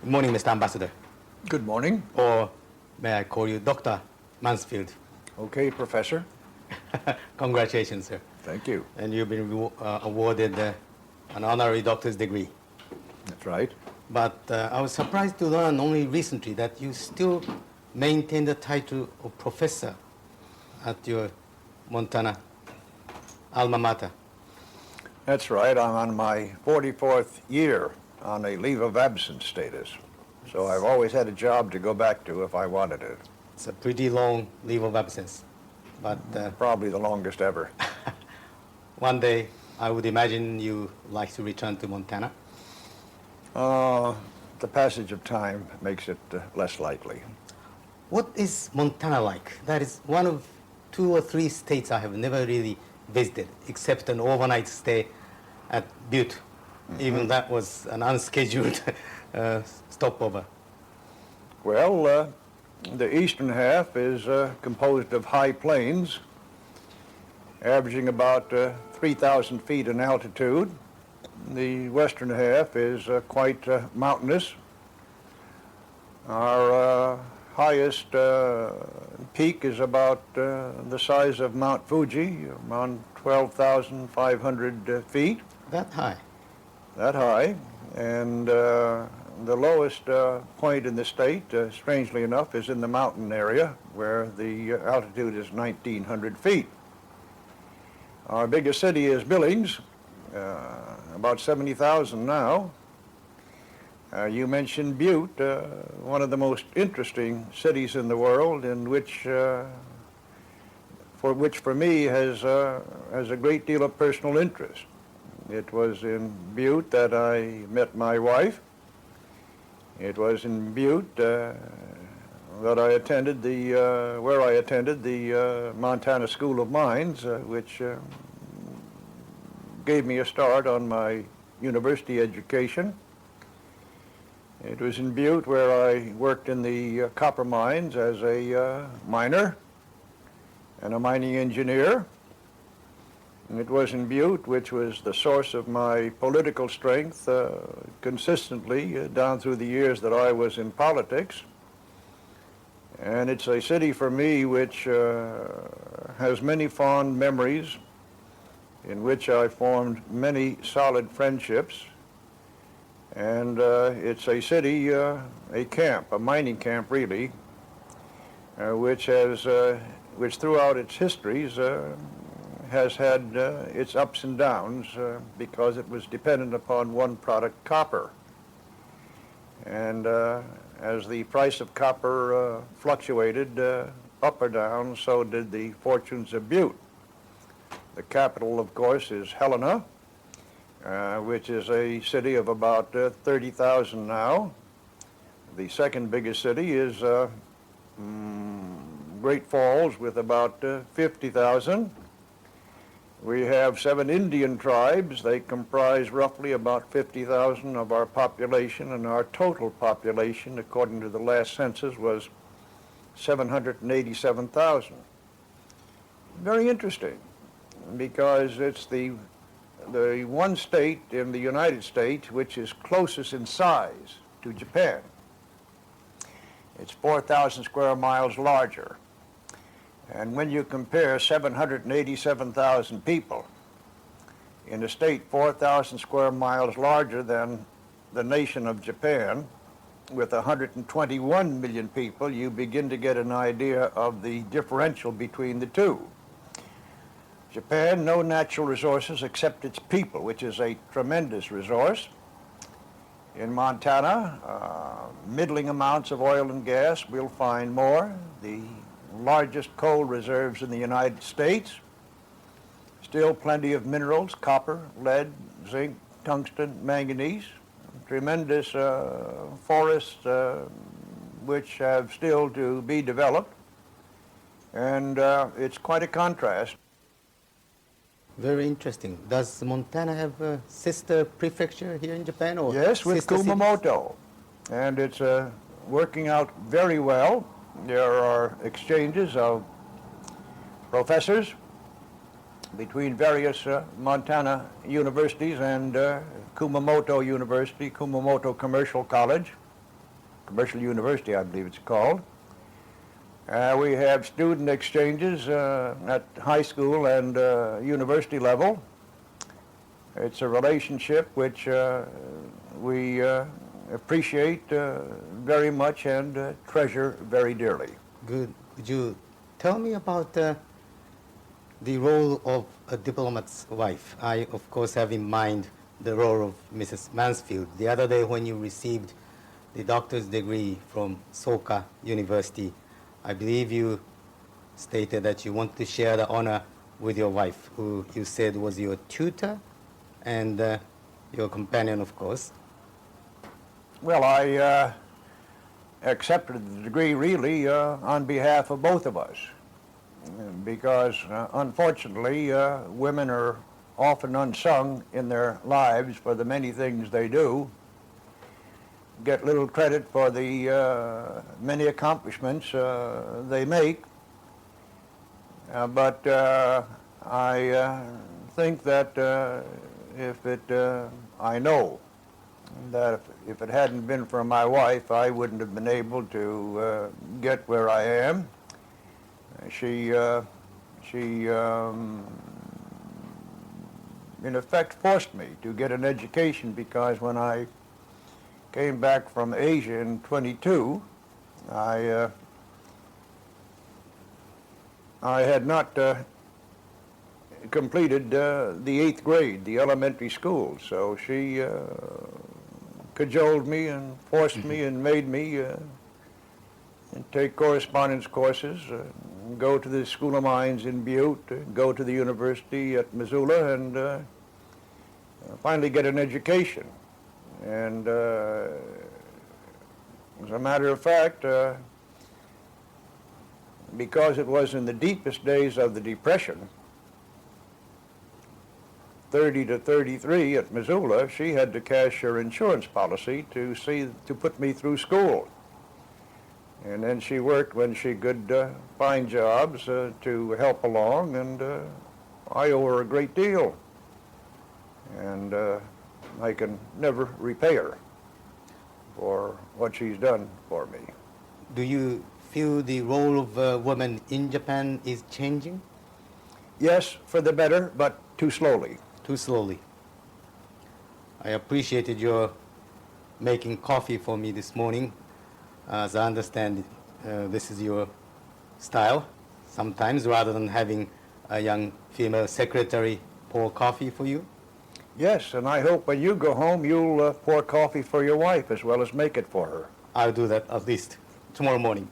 Good morning, Mr. Ambassador. Good morning. Or may I call you Dr. Mansfield? Okay, Professor. Congratulations, sir. Thank you. And you've been awarded an honorary doctor's degree. That's right. But I was surprised to learn only recently that you still maintain the title of professor at your Montana alma mater. That's right. I'm on my 44th year on a leave of absence status. So I've always had a job to go back to if I wanted it. It's a pretty long leave of absence, but probably the longest ever. One day I would imagine you like to return to Montana. The passage of time makes it less likely. What is Montana like? That is one of 2 or 3 states I have never really visited, except an overnight stay at Butte. Even that was an unscheduled stopover. Well, the eastern half is composed of high plains, averaging about 3,000 feet in altitude. The western half is quite mountainous. Our highest peak is about the size of Mount Fuji, around 12,500 feet. That high? That high. And the lowest point in the state, strangely enough, is in the mountain area where the altitude is 1,900 feet. Our biggest city is Billings, about 70,000 now. You mentioned Butte, one of the most interesting cities in the world, in which, for me has a great deal of personal interest. It was in Butte that I met my wife. It was in Butte that I attended where I attended the Montana School of Mines, which gave me a start on my university education. It was in Butte where I worked in the copper mines as a miner and a mining engineer. And it was in Butte which was the source of my political strength consistently down through the years that I was in politics. And it's a city for me which has many fond memories, in which I formed many solid friendships. And it's a city, a camp, a mining camp really, which throughout its histories has had its ups and downs because it was dependent upon one product, copper. And as the price of copper fluctuated up or down, so did the fortunes of Butte. The capital, of course, is Helena, which is a city of about 30,000 now. The second biggest city is Great Falls with about 50,000. We have 7 Indian tribes. They comprise roughly about 50,000 of our population, and our total population, according to the last census, was 787,000. Very interesting, because it's the one state in the United States which is closest in size to Japan. It's 4,000 square miles larger. And when you compare 787,000 people in a state 4,000 square miles larger than the nation of Japan, with 121 million people, you begin to get an idea of the differential between the two. Japan, no natural resources except its people, which is a tremendous resource. In Montana, middling amounts of oil and gas. We'll find more. The largest coal reserves in the United States. Still plenty of minerals, copper, lead, zinc, tungsten, manganese. Tremendous forests which have still to be developed. And it's quite a contrast. Very interesting. Does Montana have a sister prefecture here in Japan? Or yes, with Kumamoto. And it's working out very well. There are exchanges of professors between various Montana universities and Kumamoto University, Kumamoto Commercial College. commercial university, I believe it's called. We have student exchanges at high school and university level. It's a relationship which we appreciate very much and treasure very dearly. Good. Could you tell me about the role of a diplomat's wife? I, of course, have in mind the role of Mrs. Mansfield. The other day when you received the doctor's degree from Soka University, I believe you stated that you want to share the honor with your wife, who you said was your tutor and your companion, of course. Well, I accepted the degree really on behalf of both of us, because unfortunately women are often unsung in their lives for the many things they do, get little credit for the many accomplishments they make, but I think that I know that if it hadn't been for my wife, I wouldn't have been able to get where I am. She in effect forced me to get an education, because when I came back from Asia in 22, I had not completed the 8th grade, the elementary school, so she cajoled me and forced me and made me take correspondence courses, go to the School of Mines in Butte, go to the university at Missoula, and finally get an education. And as a matter of fact, because it was in the deepest days of the Depression, 30 to 33 at Missoula, she had to cash her insurance policy to put me through school. And then she worked when she could find jobs to help along, and I owe her a great deal. And I can never repay her for what she's done for me. Do you feel the role of women in Japan is changing? Yes, for the better, but too slowly. Too slowly. I appreciated your making coffee for me this morning. As I understand it, this is your style sometimes, rather than having a young female secretary pour coffee for you. Yes, and I hope when you go home you'll pour coffee for your wife as well as make it for her. I'll do that at least tomorrow morning.